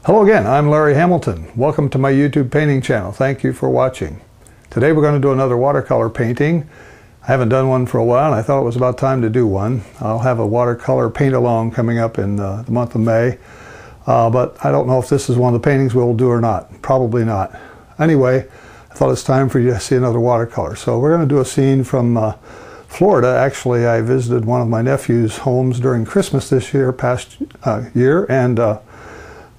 Hello again, I'm Larry Hamilton. Welcome to my YouTube painting channel. Thank you for watching. Today we're going to do another watercolor painting. I haven't done one for a while and I thought it was about time to do one. I'll have a watercolor paint along coming up in the month of May. But I don't know if this is one of the paintings we'll do or not. Probably not. Anyway, I thought it's time for you to see another watercolor. So we're going to do a scene from Florida. Actually, I visited one of my nephew's homes during Christmas this year, past year, and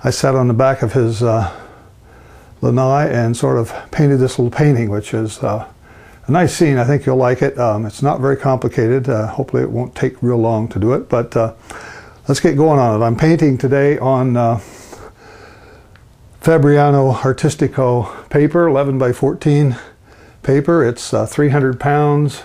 I sat on the back of his lanai and sort of painted this little painting, which is a nice scene. I think you'll like it. It's not very complicated. Hopefully it won't take real long to do it, but let's get going on it. I'm painting today on Fabriano Artistico paper, 11 by 14 paper. It's 300 pounds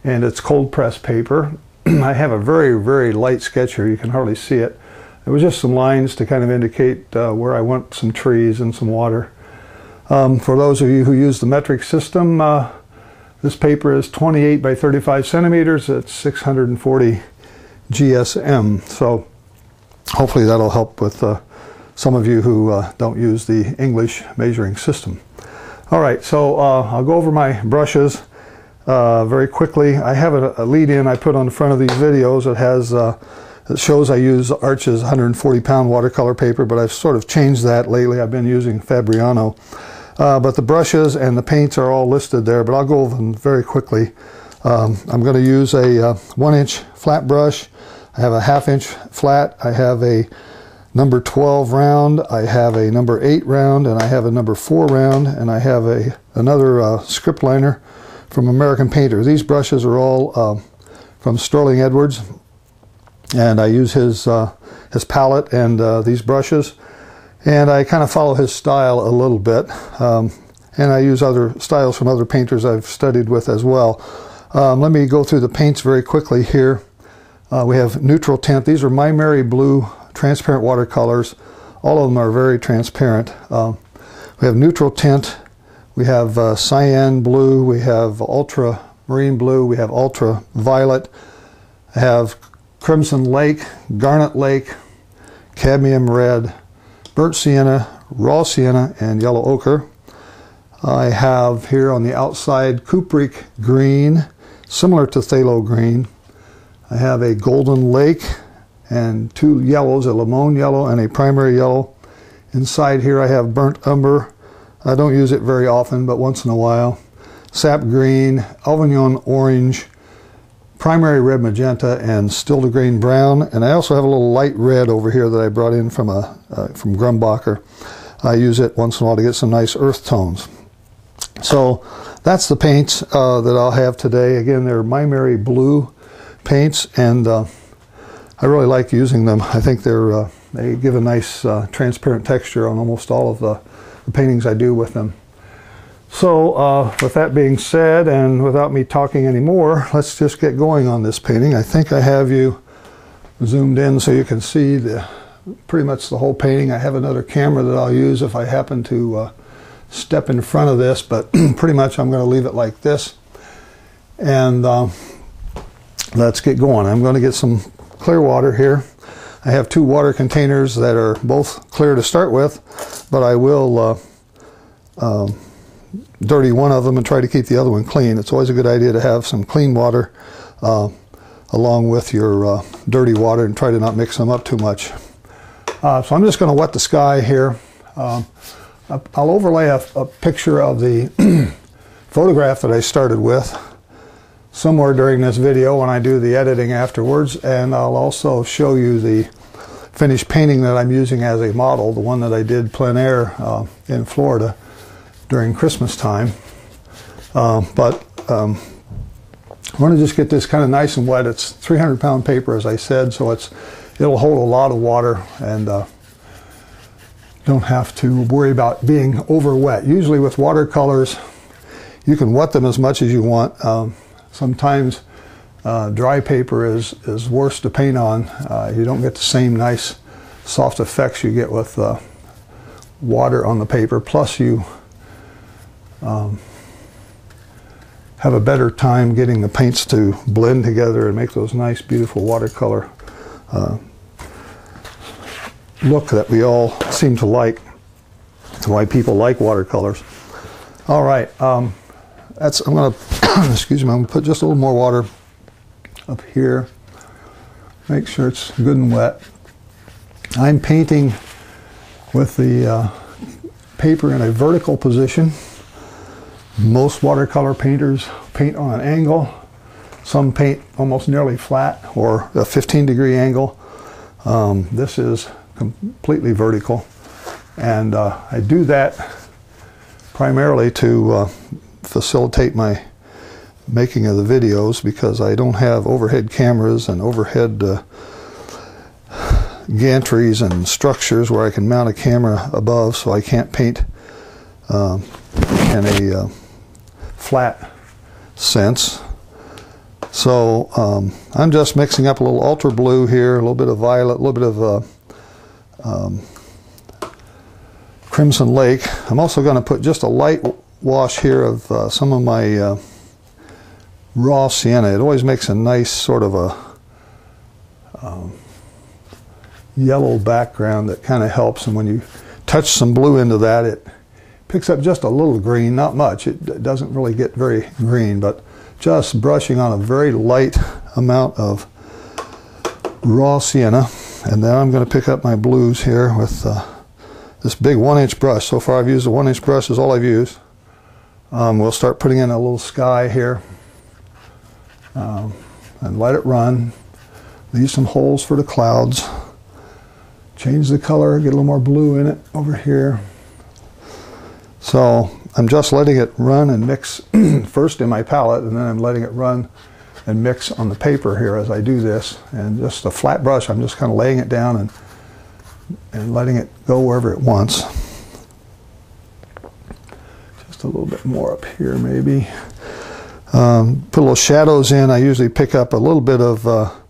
and it's cold press paper. I have a very, very light sketch here. You can hardly see it. It was just some lines to kind of indicate where I want some trees and some water. For those of you who use the metric system, this paper is 28 by 35 centimeters. It's 640 GSM. So hopefully that'll help with some of you who don't use the English measuring system. All right, so I'll go over my brushes very quickly. I have a lead-in I put on the front of these videos. It has it shows I use Arch's 140-pound watercolor paper, but I've sort of changed that lately. I've been using Fabriano. But the brushes and the paints are all listed there, but I'll go over them very quickly. I'm going to use a 1-inch flat brush. I have a 1/2-inch flat. I have a number 12 round. I have a number 8 round, and I have a number 4 round, and I have another script liner from American Painter. These brushes are all from Sterling Edwards. And I use his palette and these brushes, and I kind of follow his style a little bit, and I use other styles from other painters I've studied with as well. Let me go through the paints very quickly here. We have neutral tint. These are My Mary Blue transparent watercolors. All of them are very transparent. We have neutral tint. We have cyan blue. We have ultramarine blue. We have ultraviolet. I have Crimson Lake, Garnet Lake, Cadmium Red, Burnt Sienna, Raw Sienna, and Yellow Ochre. I have here on the outside Cupric Green, similar to Phthalo Green. I have a Golden Lake and 2 yellows, a Limon Yellow and a Primary Yellow. Inside here I have Burnt Umber. I don't use it very often, but once in a while. Sap Green, Avignon Orange, Primary Red Magenta, and Stildegrain Brown, and I also have a little light red over here that I brought in from Grumbacher. I use it once in a while to get some nice earth tones. So that's the paints that I'll have today. Again, they're My Mary Blue paints, and I really like using them. I think they give a nice transparent texture on almost all of the paintings I do with them. So with that being said, and without me talking anymore, let's just get going on this painting. I think I have you zoomed in so you can see pretty much the whole painting. I have another camera that I'll use if I happen to step in front of this, but pretty much I'm going to leave it like this. And let's get going. I'm going to get some clear water here. I have 2 water containers that are both clear to start with, but I will dirty one of them and try to keep the other one clean. It's always a good idea to have some clean water along with your dirty water and try to not mix them up too much. So I'm just going to wet the sky here. I'll overlay a picture of the photograph that I started with somewhere during this video when I do the editing afterwards, and I'll also show you the finished painting that I'm using as a model, the one that I did plein air in Florida during Christmas time. But I want to just get this kind of nice and wet. It's 300-pound paper, as I said, so it'll hold a lot of water, and don't have to worry about being over wet. Usually with watercolors, you can wet them as much as you want. Sometimes dry paper is worse to paint on. You don't get the same nice soft effects you get with water on the paper. Plus you have a better time getting the paints to blend together and make those nice, beautiful watercolor look that we all seem to like. That's why people like watercolors. All right, I'm going to, excuse me, I'm going to put just a little more water up here. Make sure it's good and wet. I'm painting with the paper in a vertical position. Most watercolor painters paint on an angle. Some paint almost nearly flat or a 15-degree angle. This is completely vertical. And I do that primarily to facilitate my making of the videos, because I don't have overhead cameras and overhead gantries and structures where I can mount a camera above, so I can't paint in a flat sense. So I'm just mixing up a little ultra blue here, a little bit of violet, a little bit of Crimson Lake. I'm also going to put just a light wash here of some of my raw sienna. It always makes a nice sort of a yellow background that kind of helps, and when you touch some blue into that, it picks up just a little green, not much. It doesn't really get very green, but just brushing on a very light amount of raw sienna. And then I'm going to pick up my blues here with this big 1-inch brush. So far I've used a 1-inch brush, is all I've used. We'll start putting in a little sky here and let it run. Leave some holes for the clouds. Change the color, get a little more blue in it over here. So I'm just letting it run and mix first in my palette, and then I'm letting it run and mix on the paper here as I do this. And just a flat brush, I'm just kind of laying it down and letting it go wherever it wants. Just a little bit more up here maybe. Put a little shadows in. I usually pick up a little bit of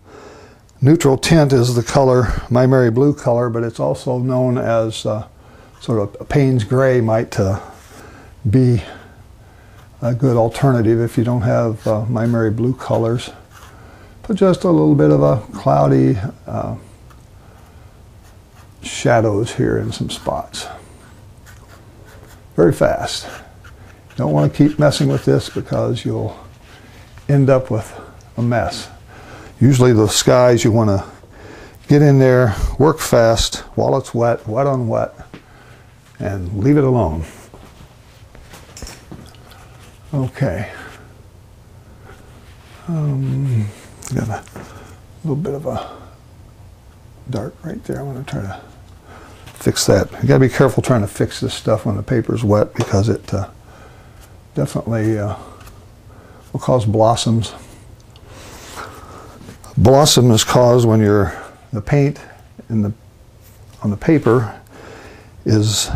neutral tint is the color, my Mary Blue color, but it's also known as sort of a Payne's Gray might be a good alternative if you don't have my Mary Blue colors. Put just a little bit of a cloudy shadows here in some spots. Very fast. You don't want to keep messing with this because you'll end up with a mess. Usually the skies, you want to get in there, work fast while it's wet, wet on wet, and leave it alone. Okay. Got a little bit of a dark right there. I'm going to try to fix that. You got to be careful trying to fix this stuff when the paper's wet, because it definitely will cause blossoms. Blossom is caused when the paint on the paper is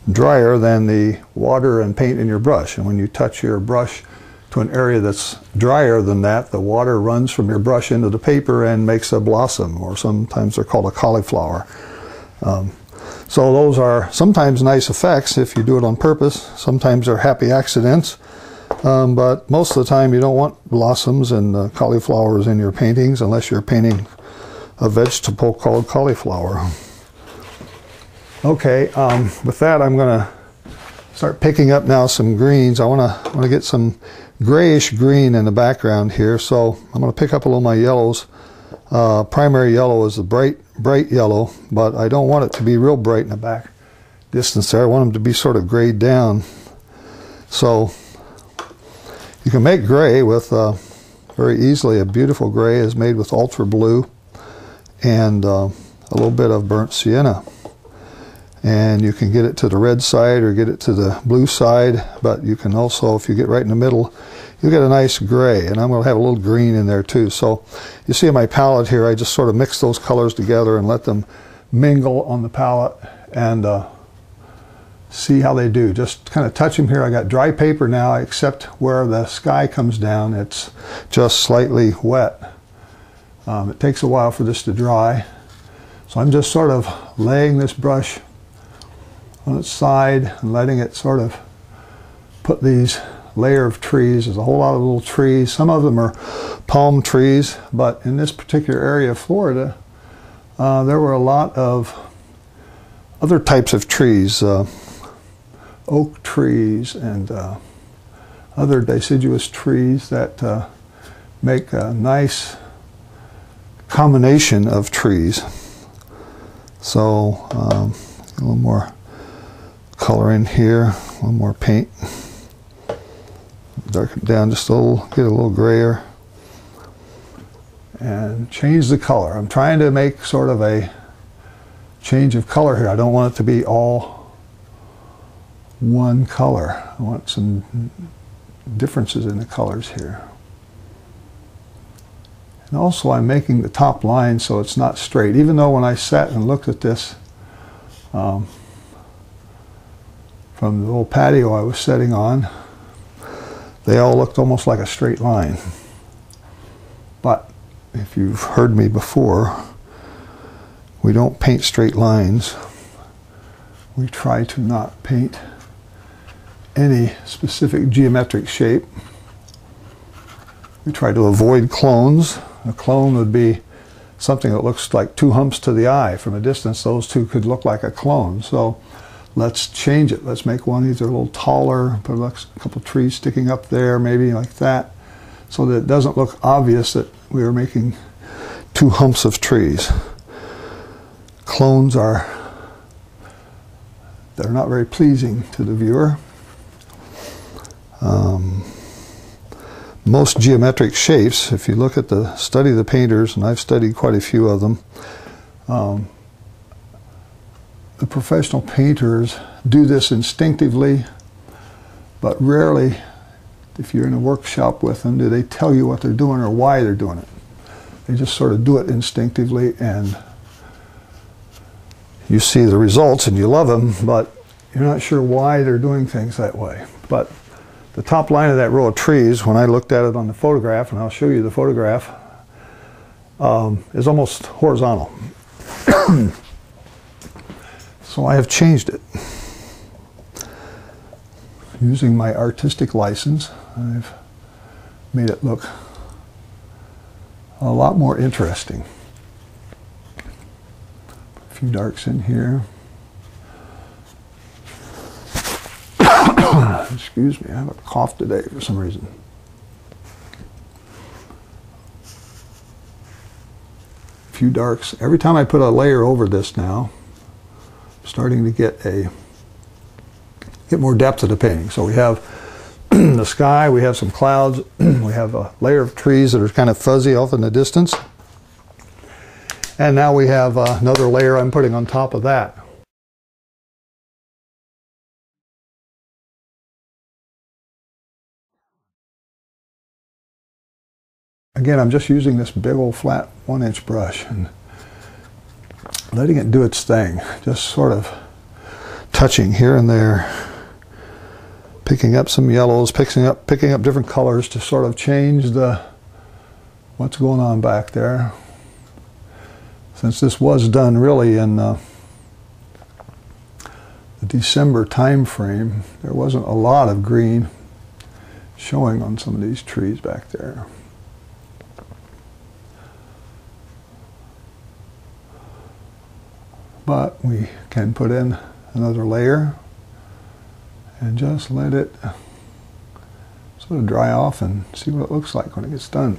drier than the water and paint in your brush. And when you touch your brush to an area that's drier than that, the water runs from your brush into the paper and makes a blossom, or sometimes they're called a cauliflower. So those are sometimes nice effects if you do it on purpose. Sometimes they're happy accidents. But most of the time you don't want blossoms and cauliflowers in your paintings unless you're painting a vegetable called cauliflower. Okay, with that I'm going to start picking up now some greens. I want to get some grayish green in the background here, so I'm going to pick up a little of my yellows. Primary yellow is the bright yellow, but I don't want it to be real bright in the back distance there. I want them to be sort of grayed down. So you can make gray with very easily. A beautiful gray is made with ultra blue and a little bit of burnt sienna. And you can get it to the red side or get it to the blue side, but you can also, if you get right in the middle, you'll get a nice gray. And I'm going to have a little green in there too. So you see in my palette here, I just sort of mix those colors together and let them mingle on the palette and see how they do. Just kind of touch them here. I got dry paper now, except where the sky comes down, it's just slightly wet. It takes a while for this to dry. So I'm just sort of laying this brush on its side and letting it sort of put these layer of trees. There's a whole lot of little trees. Some of them are palm trees, but in this particular area of Florida, there were a lot of other types of trees, oak trees and other deciduous trees that make a nice combination of trees. So a little more color in here, a little more paint. Darken it down just a little, get a little grayer. And change the color. I'm trying to make sort of a change of color here. I don't want it to be all one color. I want some differences in the colors here. And also I'm making the top line so it's not straight. Even though when I sat and looked at this from the little patio I was sitting on, they all looked almost like a straight line. But if you've heard me before, we don't paint straight lines. We try to not paint any specific geometric shape. We try to avoid clones. A clone would be something that looks like two humps to the eye. From a distance, those two could look like a clone. So let's change it. Let's make one either a little taller, put a couple trees sticking up there, maybe like that, so that it doesn't look obvious that we are making two humps of trees. Clones they're not very pleasing to the viewer. Most geometric shapes, if you look at study the painters, and I've studied quite a few of them, the professional painters do this instinctively, but rarely, if you're in a workshop with them, do they tell you what they're doing or why they're doing it. They just sort of do it instinctively, and you see the results and you love them, but you're not sure why they're doing things that way. But the top line of that row of trees, when I looked at it on the photograph, and I'll show you the photograph, is almost horizontal. So I have changed it. Using my artistic license, I've made it look a lot more interesting. A few darks in here. Excuse me, I have a cough today for some reason. A few darks. Every time I put a layer over this now, I'm starting to get more depth of the painting. So we have the sky, we have some clouds, we have a layer of trees that are kind of fuzzy off in the distance. And now we have another layer I'm putting on top of that. Again, I'm just using this big old flat 1-inch brush and letting it do its thing, just sort of touching here and there, picking up some yellows, picking up different colors to sort of change what's going on back there. Since this was done really in the December time frame, there wasn't a lot of green showing on some of these trees back there. But we can put in another layer and just let it sort of dry off and see what it looks like when it gets done.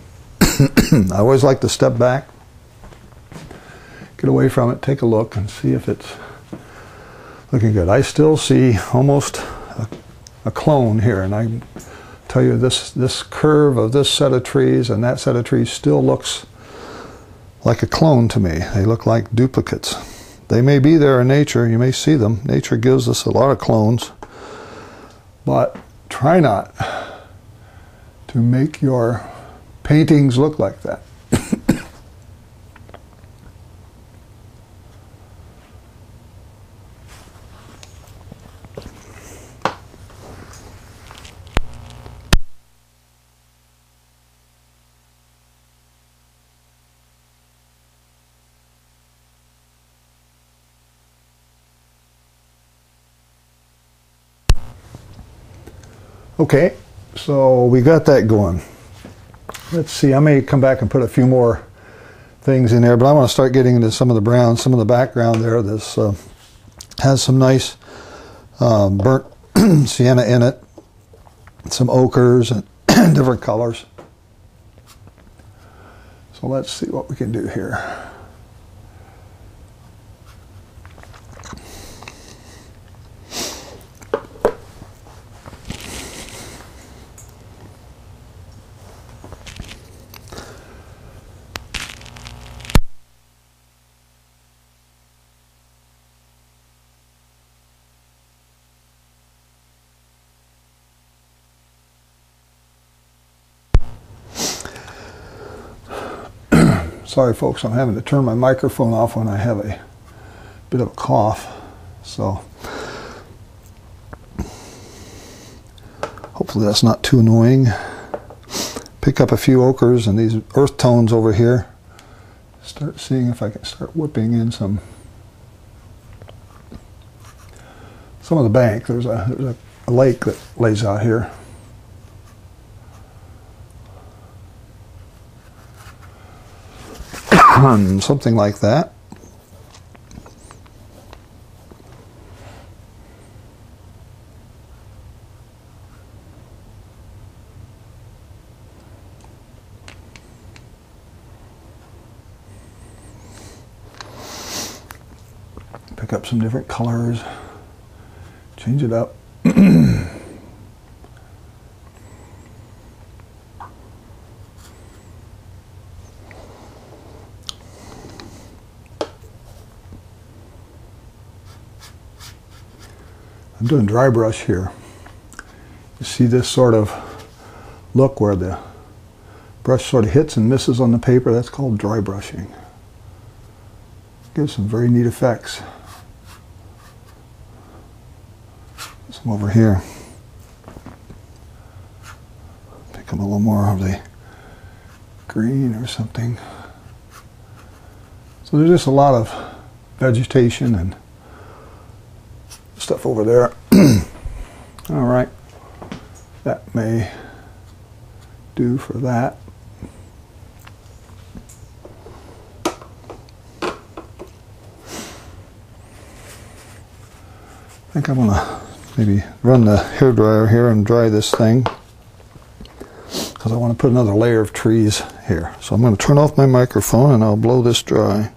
I always like to step back, get away from it, take a look and see if it's looking good. I still see almost a clone here, and I tell you this curve of this set of trees and that set of trees still looks like a clone to me. They look like duplicates. They may be there in nature, you may see them. Nature gives us a lot of clones, but try not to make your paintings look like that. Okay, so we got that going. Let's see, I may come back and put a few more things in there, but I want to start getting into some of the browns, some of the background there, this Has some nice burnt sienna in it, some ochres and different colors. So let's see what we can do here. Sorry folks, I'm having to turn my microphone off when I have a bit of a cough. So hopefully that's not too annoying. Pick up a few ochres and these earth tones over here. Start seeing if I can start whipping in some of the bank. There's a lake that lays out here. Something like that. Pick up some different colors, change it up. I'm doing dry brush here. You see this sort of look where the brush sort of hits and misses on the paper? That's called dry brushing. Gives some very neat effects. Some over here. Pick up a little more of the green or something. So there's just a lot of vegetation and stuff over there. All right, that may do for that. I think I'm gonna maybe run the hairdryer here and dry this thing because I want to put another layer of trees here. So I'm going to turn off my microphone and I'll blow this dry.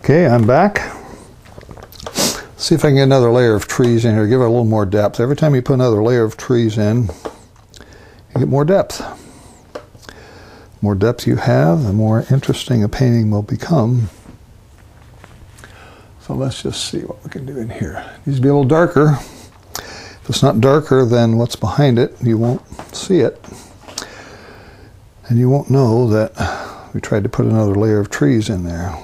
Okay, I'm back. See if I can get another layer of trees in here, give it a little more depth. Every time you put another layer of trees in, you get more depth. The more depth you have, the more interesting a painting will become. So let's just see what we can do in here. It needs to be a little darker. If it's not darker than what's behind it, you won't see it. And you won't know that we tried to put another layer of trees in there.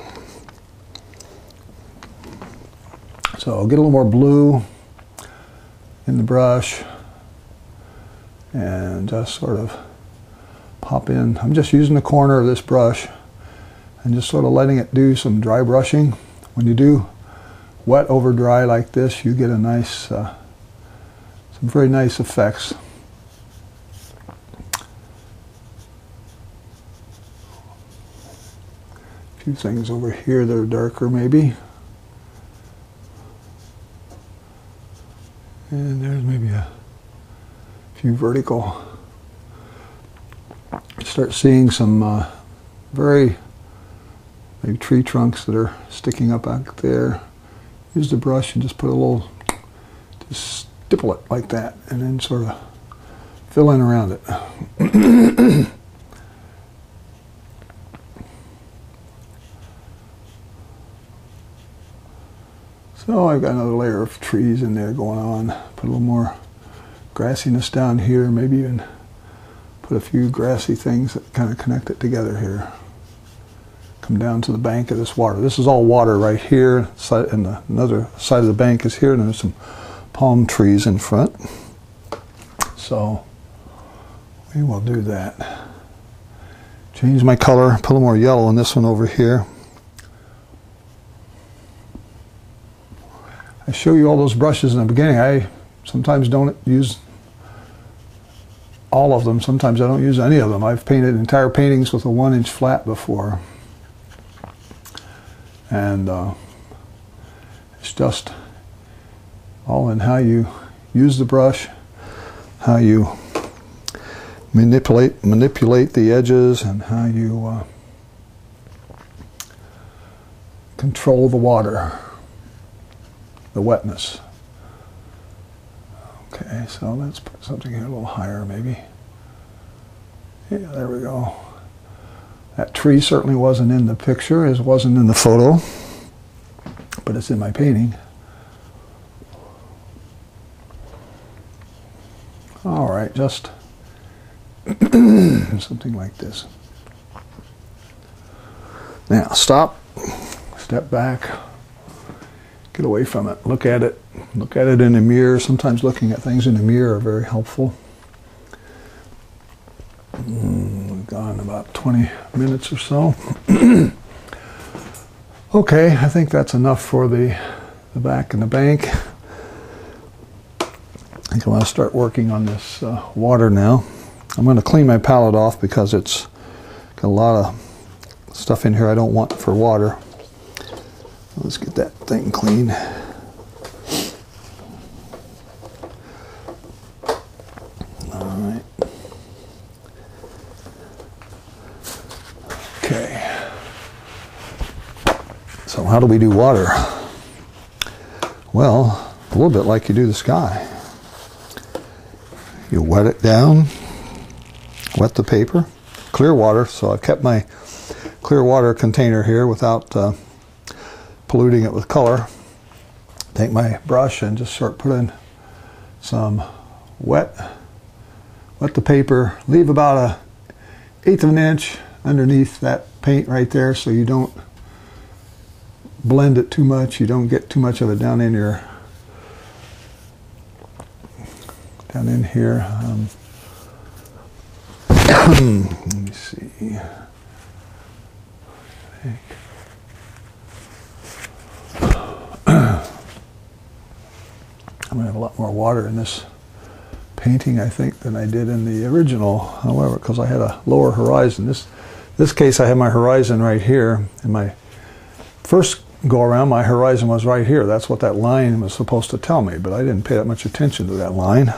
So I'll get a little more blue in the brush and just sort of pop in. I'm just using the corner of this brush and just sort of letting it do some dry brushing. When you do wet over dry like this, you get a nice, some very nice effects. A few things over here that are darker maybe. And there's maybe a few vertical. Start seeing some very maybe tree trunks that are sticking up out there. Use the brush and just put a little, just stipple it like that, and then sort of fill in around it. So I've got another layer of trees in there going on. Put a little more grassiness down here, maybe even put put a few grassy things that kind of connect it together here. Come down to the bank of this water. This is all water right here, and another side of the bank is here, and there's some palm trees in front. So we will do that. Change my color, put a little more yellow in this one over here. I show you all those brushes in the beginning. I sometimes don't use all of them. Sometimes I don't use any of them. I've painted entire paintings with a 1-inch flat before. And it's just all in how you use the brush, how you manipulate the edges, and how you control the water, the wetness. Okay, so let's put something here a little higher maybe. Yeah, there we go. That tree certainly wasn't in the picture, it wasn't in the photo, but it's in my painting. All right, just something like this. Now stop, step back, get away from it, look at it in a mirror. Sometimes looking at things in a mirror are very helpful. We've gone about 20 minutes or so. Okay, I think that's enough for the back and the bank. I think I want to start working on this water now. I'm going to clean my palette off because it's got a lot of stuff in here I don't want for water. Let's get that thing clean. Alright. Okay. So how do we do water? Well, a little bit like you do the sky. You wet it down, wet the paper, clear water, so I've kept my clear water container here without polluting it with color. Take my brush and just start putting some wet the paper, leave about 1/8 of an inch underneath that paint right there so you don't blend it too much, you don't get too much of it down in your down in here. Let me see. I'm going to have a lot more water in this painting, I think, than I did in the original. However, because I had a lower horizon. This case, I have my horizon right here. In my first go around, my horizon was right here. That's what that line was supposed to tell me, but I didn't pay that much attention to that line.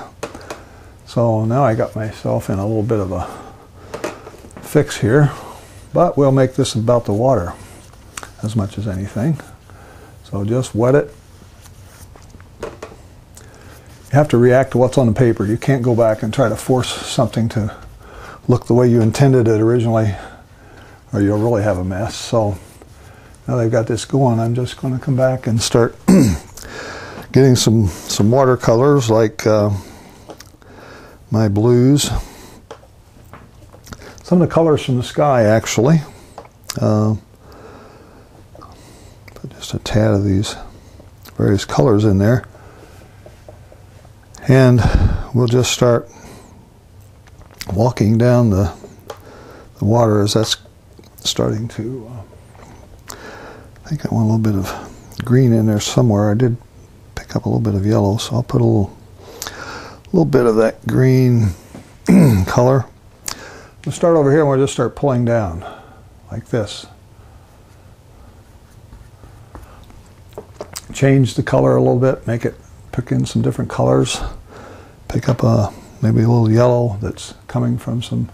So now I got myself in a little bit of a fix here, but we'll make this about the water as much as anything. So just wet it. You have to react to what's on the paper. You can't go back and try to force something to look the way you intended it originally, or you'll really have a mess. So now that I've got this going, I'm just going to come back and start getting some watercolors like my blues. Some of the colors from the sky, actually. Put just a tad of these various colors in there. And we'll just start walking down the water as that's starting to... I think I want a little bit of green in there somewhere. I did pick up a little bit of yellow, so I'll put a little bit of that green color. We'll start over here and we'll just start pulling down like this. Change the color a little bit, make it, pick in some different colors. Pick up maybe a little yellow that's coming from some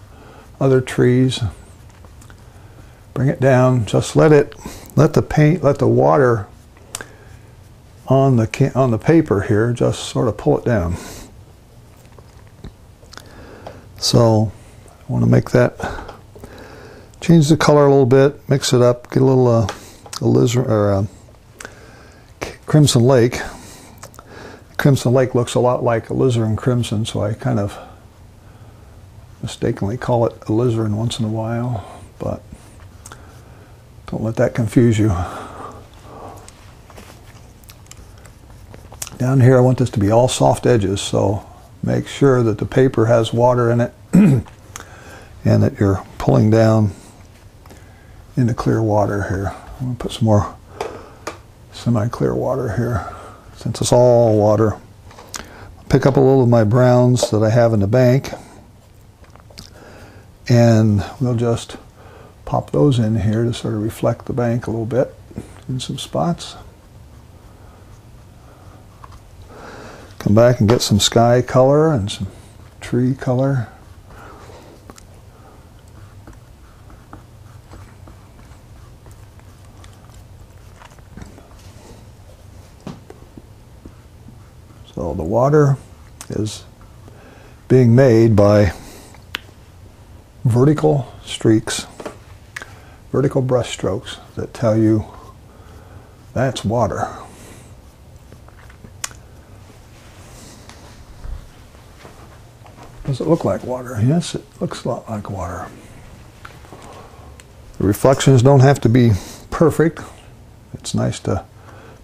other trees. Bring it down, just let the water on the paper here, just sort of pull it down. So I want to make that, change the color a little bit, mix it up, get a little alizarin or crimson lake. Crimson lake looks a lot like alizarin crimson, so I kind of mistakenly call it alizarin once in a while, but don't let that confuse you. Down here I want this to be all soft edges, so make sure that the paper has water in it and that you're pulling down into clear water here. I'm going to put some more semi-clear water here since it's all water. Pick up a little of my browns that I have in the bank, and we'll just pop those in here to sort of reflect the bank a little bit in some spots. Come back and get some sky color and some tree color. So the water is being made by vertical streaks, vertical brush strokes that tell you that's water. Does it look like water? Yes, it looks a lot like water. The reflections don't have to be perfect. It's nice to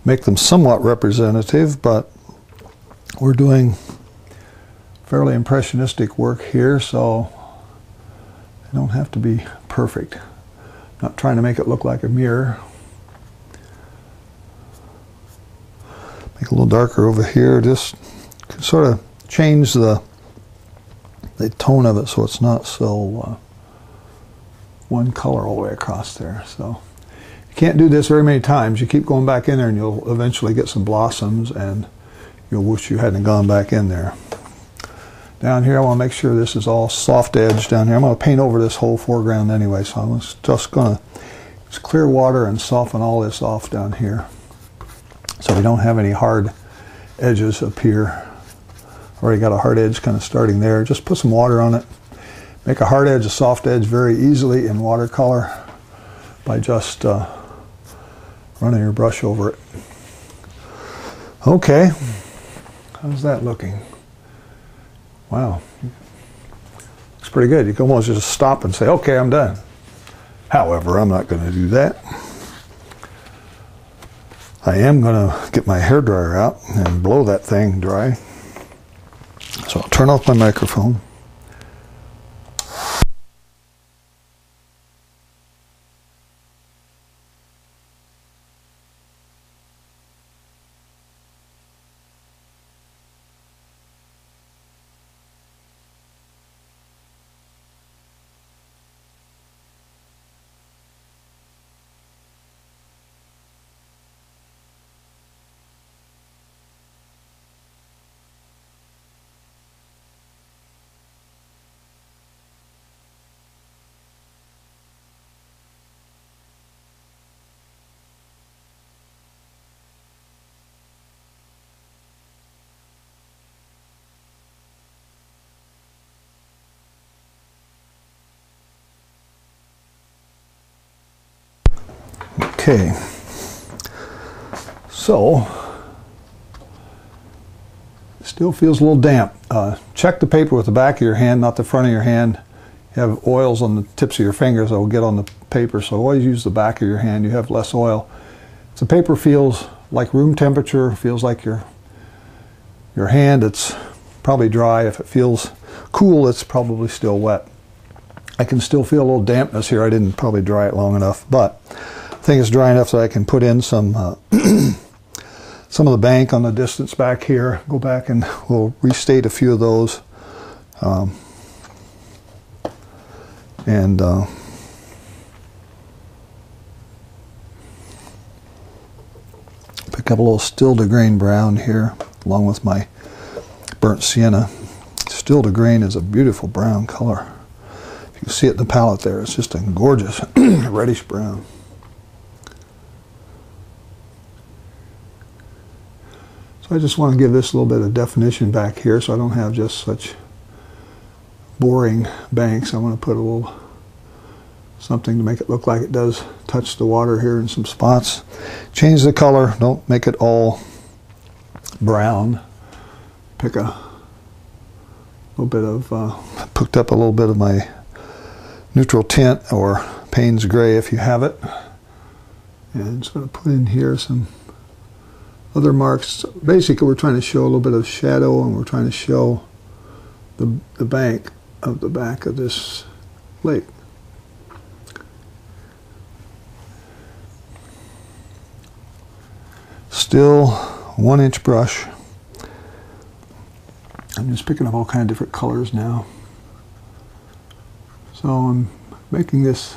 make them somewhat representative, but we're doing fairly impressionistic work here, so they don't have to be perfect. Not trying to make it look like a mirror. Make it a little darker over here, just sort of change the tone of it so it's not so one color all the way across there. So you can't do this very many times. You keep going back in there and you'll eventually get some blossoms and you'll wish you hadn't gone back in there. Down here I want to make sure this is all soft edge down here. I'm going to paint over this whole foreground anyway, so I'm just going to use clear water and soften all this off down here so we don't have any hard edges up here. Already got a hard edge kind of starting there. Just put some water on it. Make a hard edge a soft edge very easily in watercolor by just running your brush over it. Okay, how's that looking? Wow, looks pretty good. You can almost just stop and say, okay, I'm done. However, I'm not going to do that. I am going to get my hairdryer out and blow that thing dry. So I'll turn off my microphone. Okay, so still feels a little damp. Check the paper with the back of your hand, not the front of your hand. You have oils on the tips of your fingers that will get on the paper, so always use the back of your hand. You have less oil. If the paper feels like room temperature, feels like your hand, it's probably dry. If it feels cool, it's probably still wet. I can still feel a little dampness here. I didn't probably dry it long enough, but I think it's dry enough that I can put in some some of the bank on the distance back here. Go back and we'll restate a few of those. Pick up a little still to grain brown here along with my burnt sienna. Still to grain is a beautiful brown color. If you see it in the palette there, it's just a gorgeous reddish brown. So I just want to give this a little bit of definition back here so I don't have just such boring banks. I want to put a little something to make it look like it does touch the water here in some spots. Change the color, don't make it all brown. Pick a little bit of, picked up a little bit of my neutral tint or Payne's Gray if you have it. And just going to put in here some other marks. Basically, we're trying to show a little bit of shadow, and we're trying to show the bank of the back of this lake. Still 1-inch brush. I'm just picking up all kinds of different colors now. So I'm making this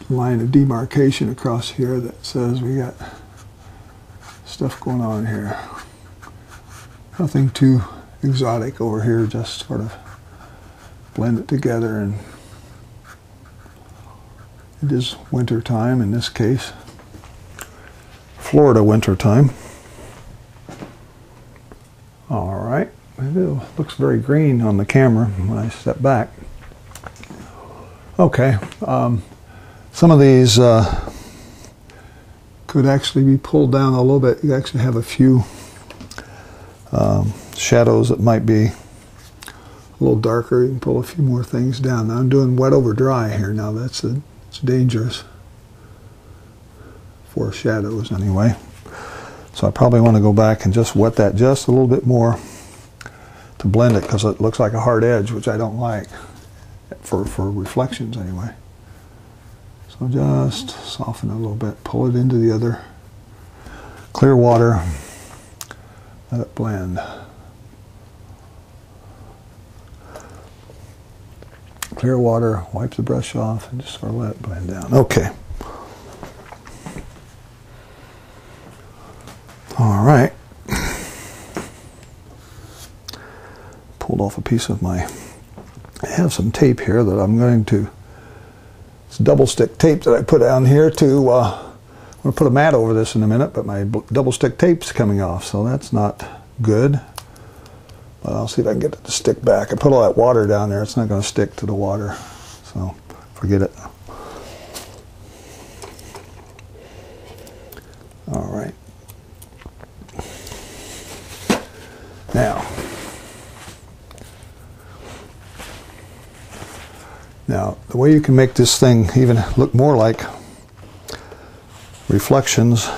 line of demarcation across here that says we got stuff going on here. Nothing too exotic over here, just sort of blend it together. And it is winter time in this case, Florida winter time. All right, it looks very green on the camera when I step back. Okay, some of these could actually be pulled down a little bit. You actually have a few shadows that might be a little darker. You can pull a few more things down. Now I'm doing wet over dry here. Now it's dangerous for shadows anyway. So I probably want to go back and just wet that just a little bit more to blend it, because it looks like a hard edge, which I don't like for reflections anyway. So just soften it a little bit, pull it into the other clear water, let it blend. Clear water, wipe the brush off, and just sort of let it blend down. Okay. All right. Pulled off a piece of I have some tape here that I'm going to, it's double stick tape that I put down here to, I'm going to put a mat over this in a minute, but my double stick tape's coming off, so that's not good. But I'll see if I can get it to stick back. I put all that water down there, it's not going to stick to the water, so forget it. All right. Now, the way you can make this thing even look more like reflections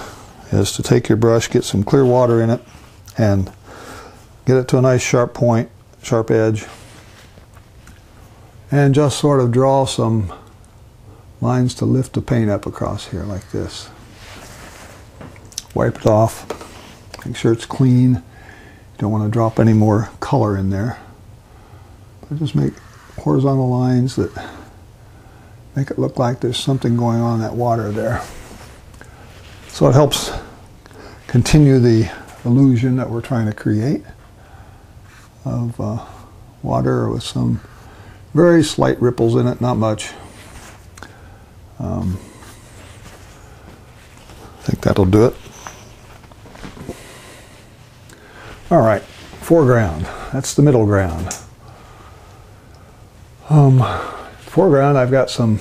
is to take your brush, get some clear water in it, and get it to a nice sharp point, sharp edge, and just sort of draw some lines to lift the paint up across here like this. Wipe it off, make sure it's clean. You don't want to drop any more color in there. But just make horizontal lines that make it look like there's something going on in that water there. So it helps continue the illusion that we're trying to create of water with some very slight ripples in it, not much. I think that'll do it. All right, foreground. That's the middle ground. Foreground, I've got some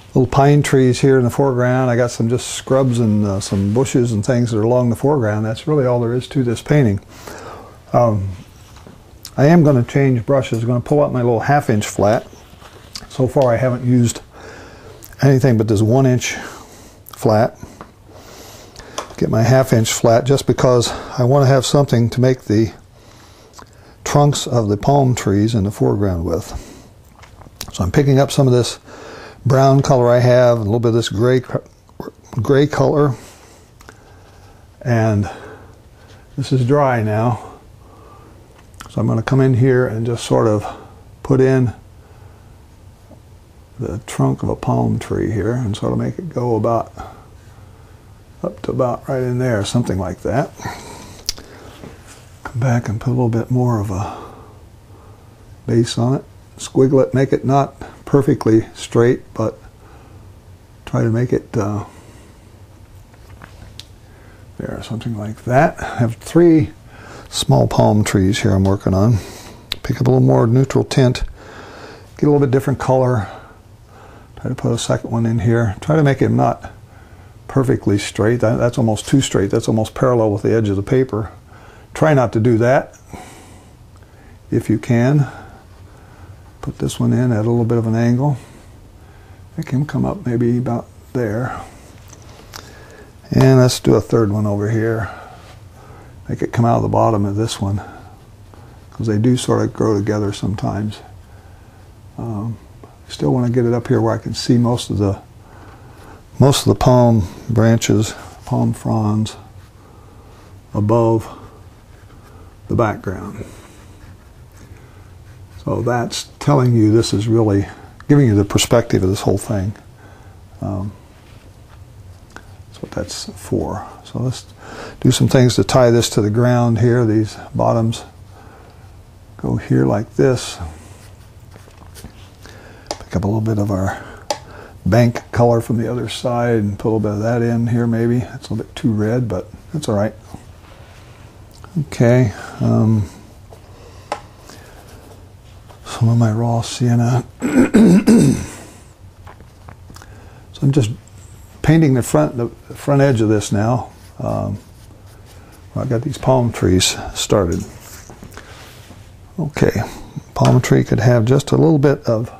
little pine trees here in the foreground. I got some just scrubs and some bushes and things that are along the foreground. That's really all there is to this painting. I am going to change brushes. I'm going to pull out my little 1/2 inch flat. So far I haven't used anything but this 1-inch flat. Get my 1/2 inch flat just because I want to have something to make the trunks of the palm trees in the foreground with. So I'm picking up some of this brown color I have, and a little bit of this gray color, and this is dry now. So I'm going to come in here and just sort of put in the trunk of a palm tree here and sort of make it go about up to about right in there, something like that. Come back and put a little bit more of a base on it. Squiggle it, make it not perfectly straight, but try to make it there, something like that. I have 3 small palm trees here I'm working on. Pick up a little more neutral tint, get a little bit different color. Try to put a second one in here. Try to make it not perfectly straight. That's almost too straight. That's almost parallel with the edge of the paper. Try not to do that. if you can. Put this one in at a little bit of an angle. Make him come up maybe about there. And let's do a third one over here. Make it come out of the bottom of this one, because they do sort of grow together sometimes. Still want to get it up here where I can see most of the palm branches, palm fronds above the background. So that's telling you, this is really giving you the perspective of this whole thing. That's what that's for. So let's do some things to tie this to the ground here. These bottoms go here like this. Pick up a little bit of our bank color from the other side and put a little bit of that in here maybe. It's a little bit too red, but that's all right. Okay. Some of my raw sienna. So I'm just painting the front edge of this now. I've got these palm trees started. Okay, palm tree could have just a little bit of,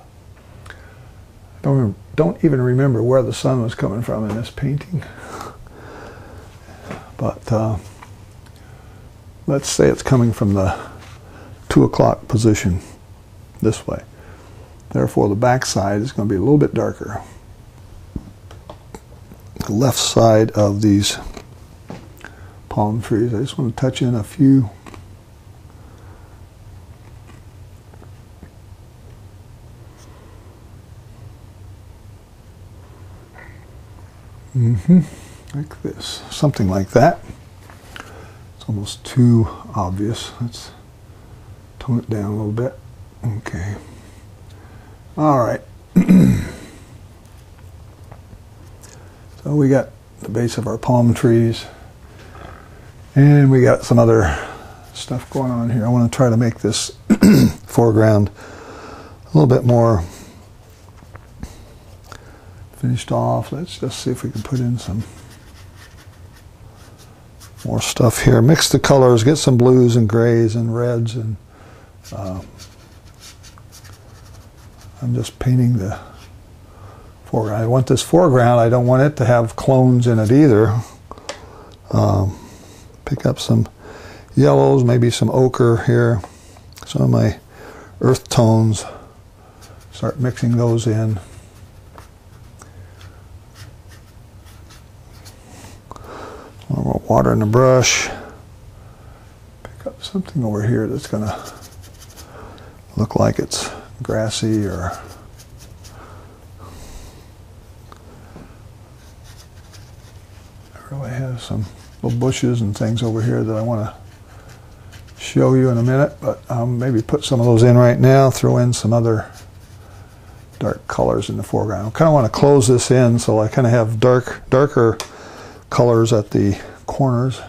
I don't even remember where the sun was coming from in this painting. But let's say it's coming from the 2 o'clock position this way. Therefore the back side is going to be a little bit darker. The left side of these palm trees, I just want to touch in a few. Like this, something like that. It's almost too obvious. Let's tone it down a little bit. Okay. All right. So we got the base of our palm trees, and we got some other stuff going on here. I want to try to make this foreground a little bit more finished off. Let's just see if we can put in some more stuff here. Mix the colors, get some blues and grays and reds, and I'm just painting the foreground. I want this foreground, I don't want it to have clones in it either. Pick up some yellows, maybe some ochre here, some of my earth tones. Start mixing those in. A little more water in the brush. Pick up something over here that's going to look like it's grassy, or I really have some little bushes and things over here that I want to show you in a minute, but maybe put some of those in right now, throw in some other dark colors in the foreground. I kind of want to close this in, so I kind of have darker colors at the corners,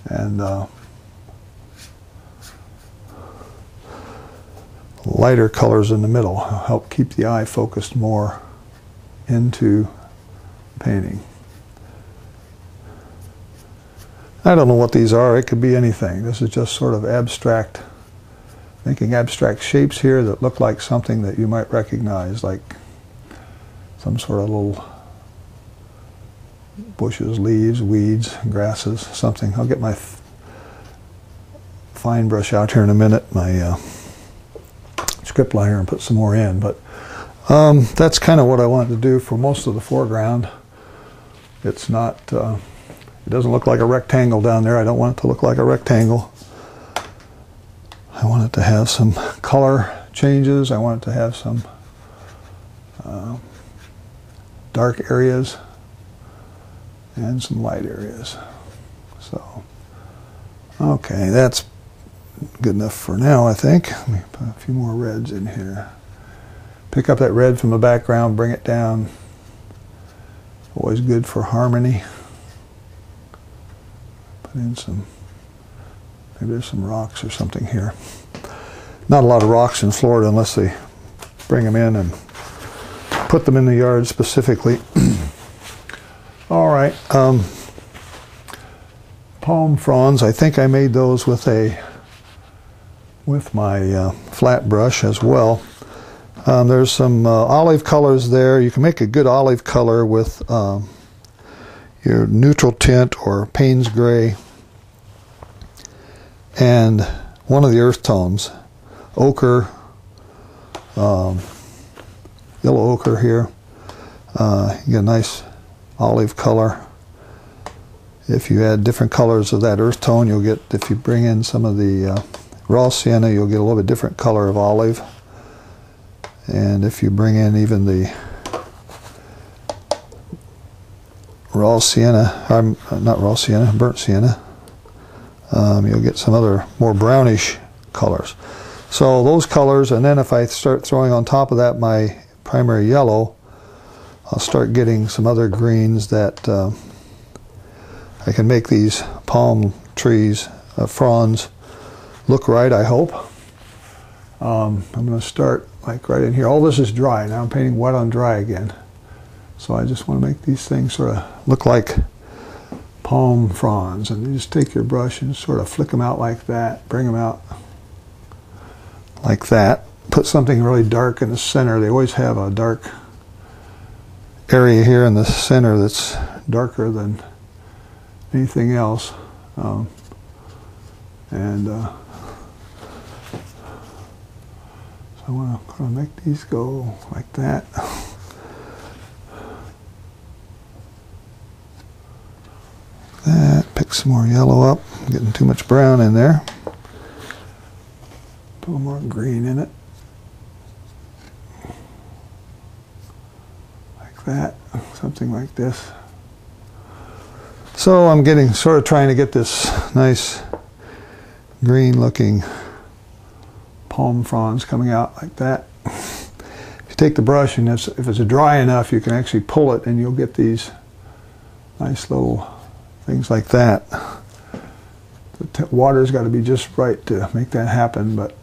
and lighter colors in the middle. Help keep the eye focused more into painting. I don't know what these are. It could be anything. This is just sort of abstract, making abstract shapes here that look like something that you might recognize, like some sort of little bushes, leaves, weeds, grasses, something. I'll get my fine brush out here in a minute, my script liner, and put some more in. But that's kind of what I wanted to do for most of the foreground. It's not, it doesn't look like a rectangle down there. I don't want it to look like a rectangle. I want it to have some color changes. I want it to have some dark areas and some light areas. So, okay, that's good enough for now, I think. Let me put a few more reds in here. Pick up that red from the background, bring it down. Always good for harmony. Put in some, maybe there's some rocks or something here. Not a lot of rocks in Florida unless they bring them in and put them in the yard specifically. All right, palm fronds, I think I made those with a with my flat brush as well. There's some olive colors there. You can make a good olive color with your neutral tint or Payne's gray and one of the earth tones, ochre, yellow ochre here. You get a nice olive color. If you add different colors of that earth tone, you'll get, if you bring in some of the raw sienna, you'll get a little bit different color of olive. And if you bring in even the raw sienna, not raw sienna, burnt sienna, you'll get some other more brownish colors. So those colors, and then if I start throwing on top of that my primary yellow, I'll start getting some other greens that I can make these palm trees, fronds, look right, I hope. I'm going to start like right in here. All this is dry. Now I'm painting wet on dry again. So I just want to make these things sort of look like palm fronds. And you just take your brush and sort of flick them out like that. Bring them out like that. Put something really dark in the center. They always have a dark area here in the center that's darker than anything else. So I want to make these go like that. That, pick some more yellow up. I'm getting too much brown in there. Put a little more green in it. Like that, something like this. So I'm getting, sort of trying to get this nice green looking palm fronds coming out like that. If you take the brush and if it's dry enough, you can actually pull it and you'll get these nice little things like that. The water's got to be just right to make that happen, but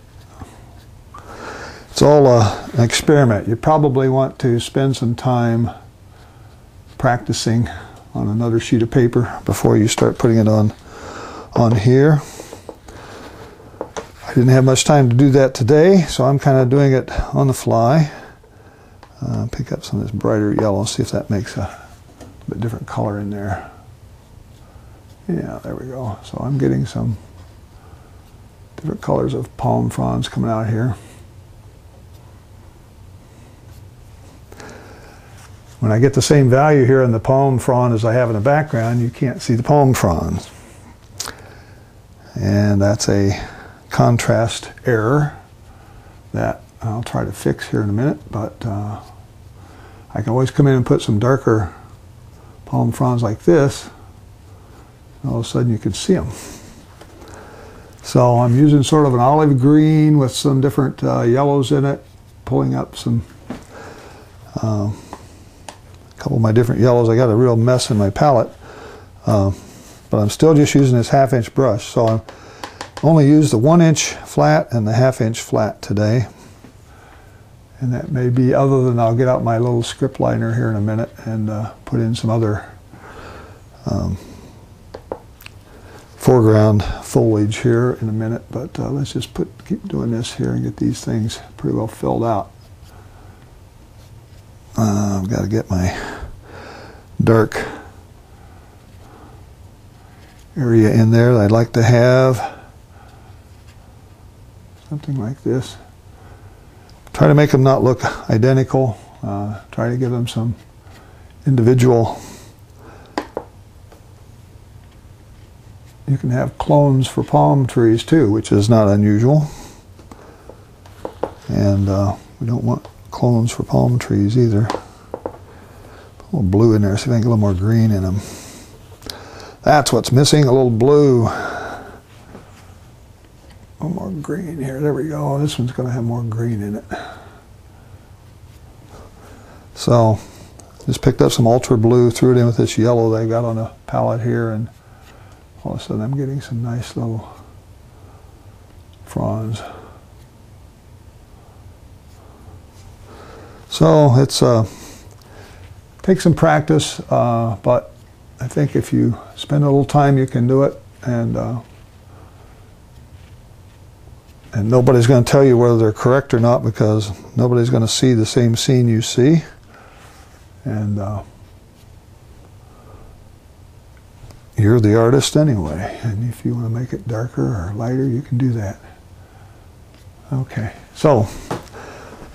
it's all an experiment. You probably want to spend some time practicing on another sheet of paper before you start putting it on here. I didn't have much time to do that today, so I'm kind of doing it on the fly. Pick up some of this brighter yellow, see if that makes a bit different color in there. Yeah, there we go. So I'm getting some different colors of palm fronds coming out here. When I get the same value here in the palm frond as I have in the background, you can't see the palm fronds. And that's a contrast error that I'll try to fix here in a minute, but I can always come in and put some darker palm fronds like this, and all of a sudden you can see them. So I'm using sort of an olive green with some different yellows in it, pulling up some couple of my different yellows. I got a real mess in my palette, but I'm still just using this 1/2 inch brush. So I only used the 1 inch flat and the 1/2 inch flat today. And that may be, other than I'll get out my little script liner here in a minute and put in some other foreground foliage here in a minute. But let's just keep doing this here and get these things pretty well filled out. I've got to get my dark area in there that I'd like to have. Something like this. Try to make them not look identical. Try to give them some individual. You can have clones for palm trees too, which is not unusual. And we don't want clones for palm trees either. Put a little blue in there, see if I can get a little more green in them. That's what's missing, a little blue. A little more green here, there we go. This one's going to have more green in it. So, just picked up some ultra blue, threw it in with this yellow that I got on the palette here, and all of a sudden I'm getting some nice little fronds. So it's takes some practice, but I think if you spend a little time you can do it, and And nobody's going to tell you whether they're correct or not, because nobody's going to see the same scene you see. And you're the artist anyway. And if you want to make it darker or lighter, you can do that. Okay, so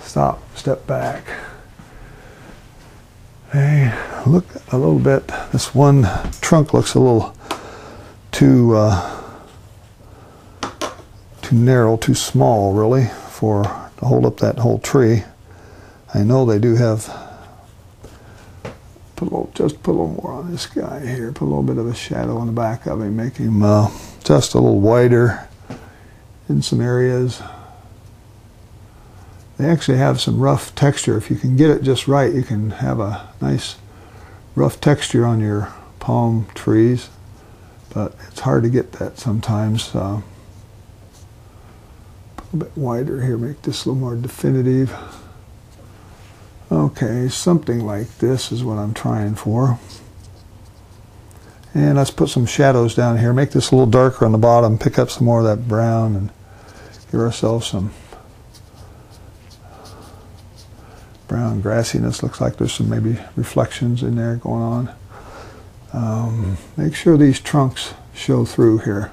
stop, step back. Hey, look a little bit. This one trunk looks a little too narrow, too small, really, to hold up that whole tree. I know they do have. Just put a little more on this guy here. Put a little bit of a shadow on the back of him. Make him just a little wider in some areas. They actually have some rough texture. If you can get it just right, you can have a nice rough texture on your palm trees. But it's hard to get that sometimes. Put a bit wider here. Make this a little more definitive. Okay, something like this is what I'm trying for. And let's put some shadows down here. Make this a little darker on the bottom. Pick up some more of that brown and give ourselves some brown grassiness. Looks like there's some maybe reflections in there going on. Make sure these trunks show through here.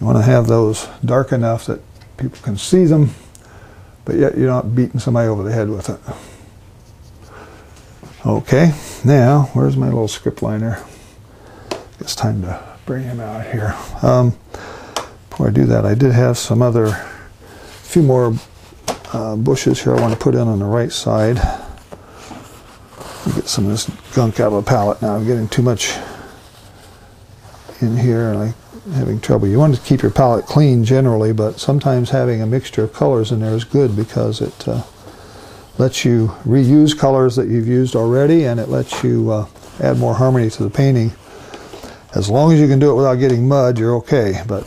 You want to have those dark enough that people can see them, but yet you're not beating somebody over the head with it. Okay, now where's my little script liner? It's time to bring him out here. Before I do that, I did have some few more bushes here I want to put in on the right side. Get some of this gunk out of the palette now. I'm getting too much in here and I'm having trouble. You want to keep your palette clean generally, but sometimes having a mixture of colors in there is good, because it lets you reuse colors that you've used already, and it lets you add more harmony to the painting. As long as you can do it without getting mud, you're okay. But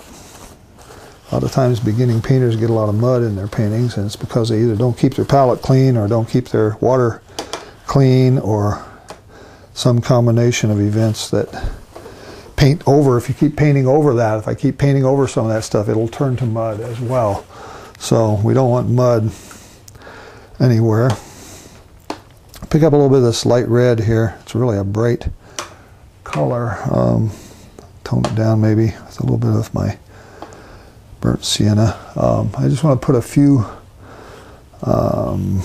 a lot of times beginning painters get a lot of mud in their paintings, and it's because they either don't keep their palette clean or don't keep their water clean, or some combination of events that paint over. If you keep painting over that, if I keep painting over some of that stuff, it'll turn to mud as well. So we don't want mud anywhere. Pick up a little bit of this light red here. It's really a bright color. Tone it down maybe with a little bit of my burnt sienna. I just want to put a few. I'm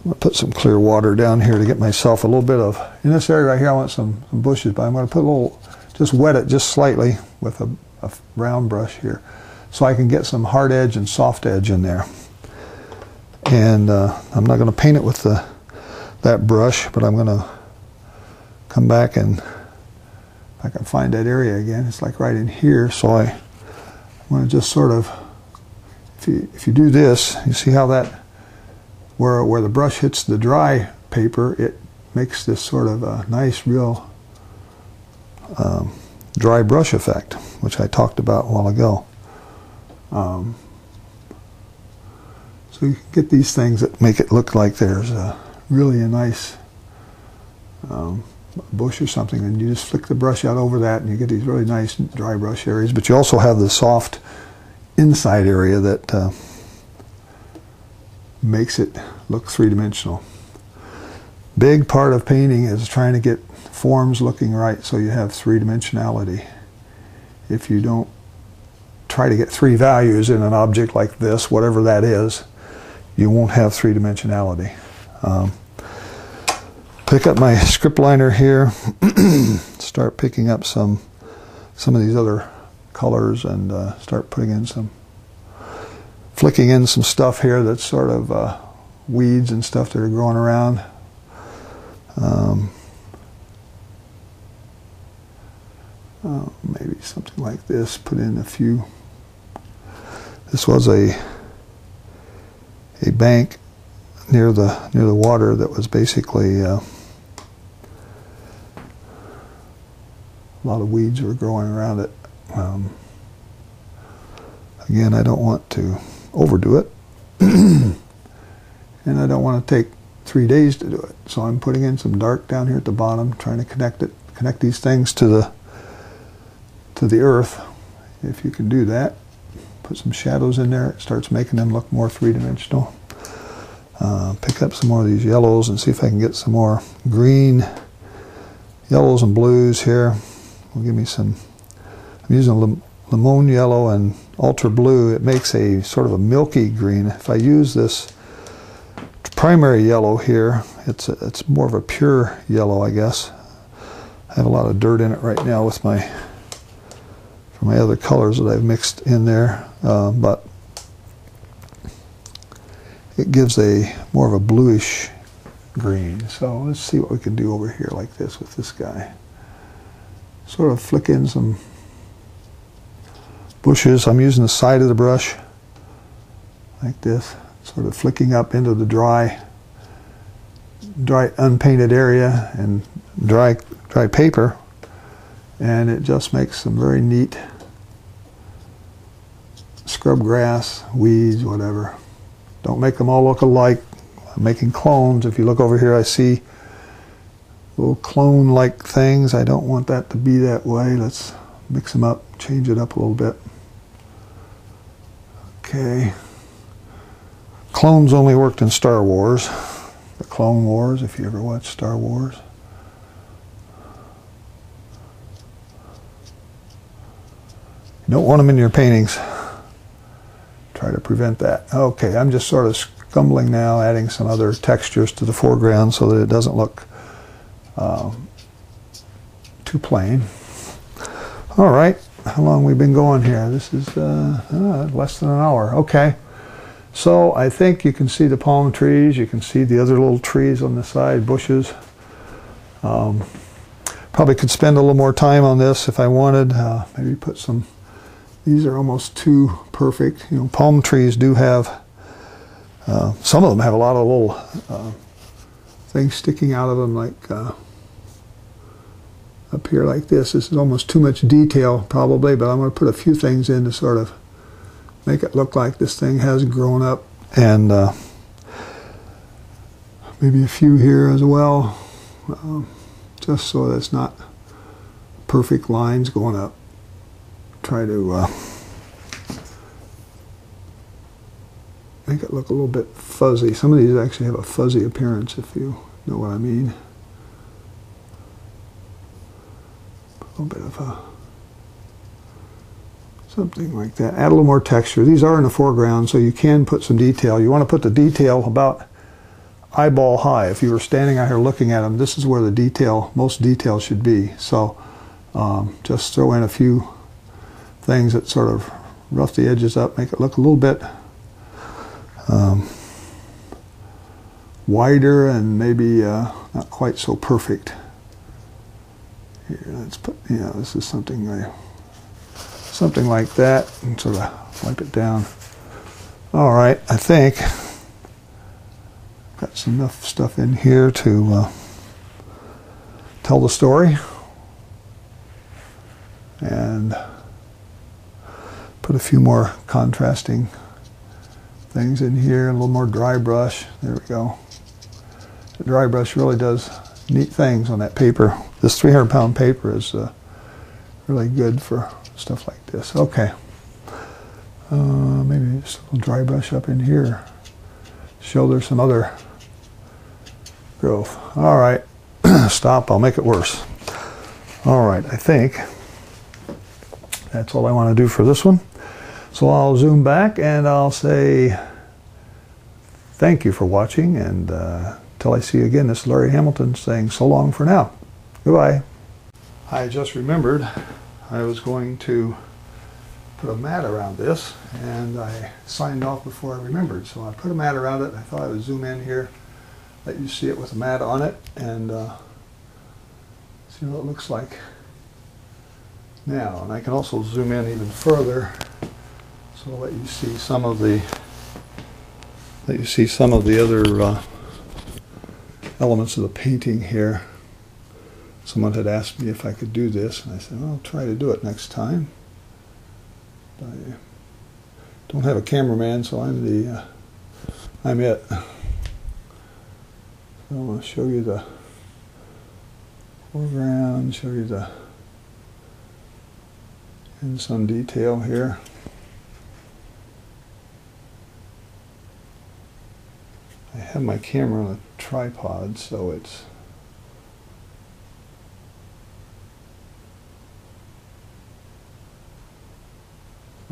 going to put some clear water down here to get myself a little bit of, in this area right here I want some bushes, but I'm going to put a little, just wet it just slightly with a round brush here, so I can get some hard edge and soft edge in there. And I'm not going to paint it with that brush, but I'm going to come back, and if I can find that area again, it's like right in here, so I want to just sort of, if you do this, you see how that, where the brush hits the dry paper, it makes this sort of a nice, real dry brush effect, which I talked about a while ago. So you can get these things that make it look like there's really a nice bush or something, and you just flick the brush out over that, and you get these really nice dry brush areas. But you also have the soft inside area that makes it look three-dimensional. Big part of painting is trying to get forms looking right so you have three-dimensionality. If you don't try to get three values in an object like this, whatever that is, you won't have three-dimensionality. Pick up my script liner here, start picking up some of these other colors, and start putting in flicking in some stuff here that's sort of weeds and stuff that are growing around. Maybe something like this. Put in a few. This was a bank near the water that was basically a lot of weeds were growing around it. Again, I don't want to overdo it, and I don't want to take 3 days to do it. So I'm putting in some dark down here at the bottom, trying to connect these things to the earth, if you can do that. put some shadows in there, it starts making them look more three-dimensional. Pick up some more of these yellows and see if I can get some more green, yellows and blues here. Will give me some. I'm using lemon yellow and ultra blue. It makes a sort of a milky green. If I use this primary yellow here, it's more of a pure yellow, I guess. I have a lot of dirt in it right now with my other colors that I've mixed in there, but it gives a more of a bluish green. So let's see what we can do over here like this with this guy. Sort of flick in some bushes. I'm using the side of the brush like this, sort of flicking up into the dry unpainted area and dry paper, and it just makes some very neat scrub grass, weeds, whatever. Don't make them all look alike. I'm making clones. If you look over here, I see little clone-like things. I don't want that to be that way. Let's mix them up, change it up a little bit. Okay. Clones only worked in Star Wars. The Clone Wars, if you ever watched Star Wars. You don't want them in your paintings. Try to prevent that. Okay, I'm just sort of scumbling now, adding some other textures to the foreground so that it doesn't look too plain. All right, how long have we been going here? This is less than an hour. Okay, so I think you can see the palm trees. You can see the other little trees on the side, bushes. Probably could spend a little more time on this if I wanted. Maybe put some. These are almost too perfect. You know, palm trees do have, some of them have a lot of little things sticking out of them, like up here like this. This is almost too much detail probably, but I'm going to put a few things in to sort of make it look like this thing has grown up, and maybe a few here as well, just so that it's not perfect lines going up. Try to make it look a little bit fuzzy. Some of these actually have a fuzzy appearance, if you know what I mean. A little bit of something like that. Add a little more texture. These are in the foreground, so you can put some detail. You want to put the detail about eyeball high. If you were standing out here looking at them, this is where the detail, most detail should be. So just throw in a few things that sort of rough the edges up, make it look a little bit wider and maybe not quite so perfect. Here, let's put, this is something like that, and sort of wipe it down. All right, I think got some enough stuff in here to tell the story, and put a few more contrasting things in here, a little more dry brush. There we go. The dry brush really does neat things on that paper. This 300-pound paper is really good for stuff like this. Okay. Maybe just a little dry brush up in here. Show there's some other growth. All right. Stop. I'll make it worse. All right. I think that's all I want to do for this one. So I'll zoom back and I'll say thank you for watching, and till I see you again, this is Larry Hamilton saying so long for now. Goodbye. I just remembered I was going to put a mat around this, and I signed off before I remembered. So I put a mat around it. I thought I would zoom in here, let you see it with a mat on it, and see what it looks like now. And I can also zoom in even further, so I'll let you see some of the other elements of the painting here. Someone had asked me if I could do this, and I said, well, I'll try to do it next time. I don't have a cameraman, so I'm it. So I want to show you the foreground, show you in some detail here. have my camera on a tripod, so it's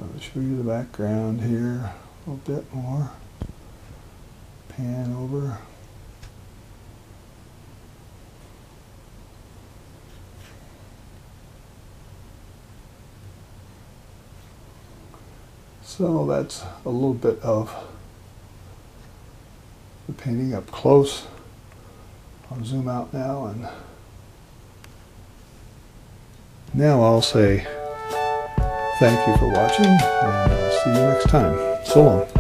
I'll show you the background here a little bit more. Pan over. So that's a little bit of the painting up close. I'll zoom out now, and now I'll say thank you for watching, and I'll see you next time. So long.